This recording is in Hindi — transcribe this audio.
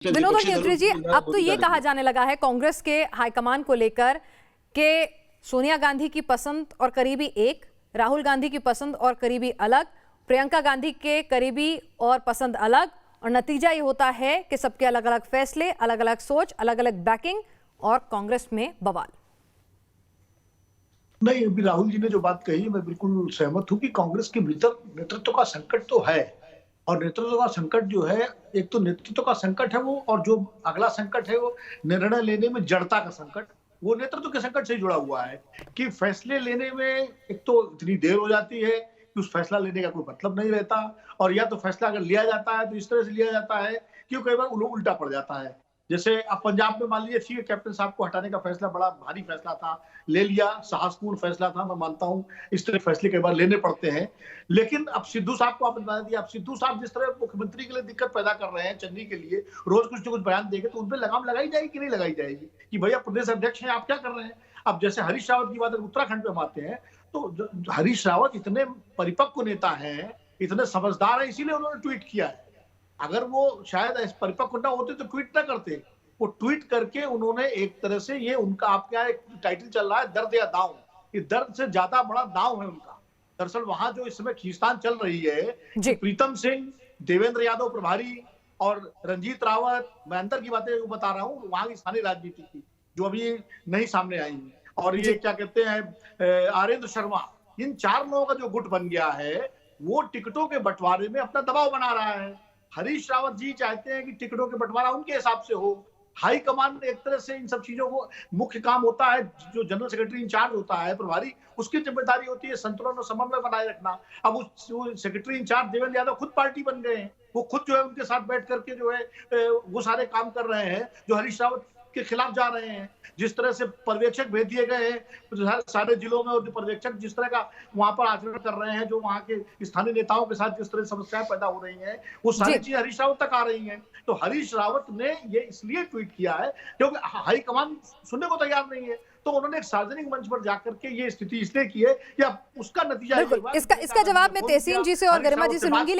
विनोद और नेत्री जी, अब तो ये कहा जाने लगा है कांग्रेस के हाईकमान को लेकर कि सोनिया गांधी की पसंद और करीबी एक, राहुल गांधी की पसंद और करीबी अलग, प्रियंका गांधी के करीबी और पसंद अलग, और नतीजा ये होता है कि सबके अलग अलग फैसले, अलग अलग सोच, अलग अलग बैकिंग और कांग्रेस में बवाल। नहीं, अभी राहुल जी ने जो बात कही मैं बिल्कुल सहमत हूं कि कांग्रेस के भीतर नेतृत्व का संकट तो है, और नेतृत्व का संकट जो है, एक तो नेतृत्व का संकट है वो, और जो अगला संकट है वो निर्णय लेने में जड़ता का संकट, वो नेतृत्व के संकट से जुड़ा हुआ है कि फैसले लेने में एक तो इतनी देर हो जाती है कि उस फैसला लेने का कोई मतलब नहीं रहता, और या तो फैसला अगर लिया जाता है तो इस तरह से लिया जाता है कि कई बार उल्टा पड़ जाता है। जैसे अब पंजाब में मान लीजिए, ठीक है, कैप्टन साहब को हटाने का फैसला बड़ा भारी फैसला था, ले लिया, साहसपूर्ण फैसला था, मैं मानता हूं इस तरह फैसले कई बार लेने पड़ते हैं। लेकिन अब सिद्धू साहब को आपने बता दिया, अब सिद्धू साहब जिस तरह मुख्यमंत्री के लिए दिक्कत पैदा कर रहे हैं, चन्नी के लिए रोज कुछ न कुछ बयान देंगे, तो उन पर लगाम लगाई जाएगी कि नहीं लगाई जाएगी कि भैया प्रदेश अध्यक्ष हैं, आप क्या कर रहे हैं। अब जैसे हरीश रावत की बात उत्तराखंड में आते हैं, तो हरीश रावत इतने परिपक्व नेता हैं, इतने समझदार हैं, इसीलिए उन्होंने ट्वीट किया है। अगर वो शायद परिपक्व ना होते तो ट्वीट ना करते। वो ट्वीट करके उन्होंने एक तरह से, ये उनका आपके यहाँ एक टाइटल चल रहा है, दर्द या दांव, ये दर्द से ज्यादा बड़ा दांव है उनका। दरअसल वहां जो इस समय खींचतान चल रही है, प्रीतम सिंह, देवेंद्र यादव प्रभारी और रंजीत रावत, मैं अंतर की बातें बता रहा हूँ वहां की स्थानीय राजनीति की, जो अभी नहीं सामने आई है, और ये क्या कहते हैं आरेंद्र शर्मा, इन चार लोगों का जो गुट बन गया है, वो टिकटों के बंटवारे में अपना दबाव बना रहा है। हरीश रावत जी चाहते हैं कि टिकटों के बंटवारा उनके हिसाब से हो। हाई कमान एक तरह से इन सब चीजों को, मुख्य काम होता है जो जनरल सेक्रेटरी इंचार्ज होता है, प्रभारी, उसकी जिम्मेदारी होती है संतुलन और समन्वय बनाए रखना। अब उस सेक्रेटरी इंचार्ज देवेंद्र यादव खुद पार्टी बन गए हैं, वो खुद जो है उनके साथ बैठ करके जो है वो सारे काम कर रहे हैं जो हरीश रावत के खिलाफ जा रहे हैं। जिस तरह से पर्यवेक्षक भेज दिए गए हैं सारे जिलों में, और जो पर्यवेक्षक जिस तरह का वहां पर आचरण कर रहे हैं, जो वहां के स्थानीय नेताओं के साथ जिस तरह समस्याएं पैदा हो रही हैं, वो सारी चीजें हरीश रावत तक आ रही हैं। तो हरीश रावत ने ये इसलिए ट्वीट किया है क्योंकि हाईकमान सुनने को तैयार नहीं है, तो उन्होंने एक सार्वजनिक मंच पर जाकर के ये स्थिति इसलिए की है कि अब उसका नतीजा इसका जवाब मैं तहसीन जी से और गरिमा जी से लूंगी।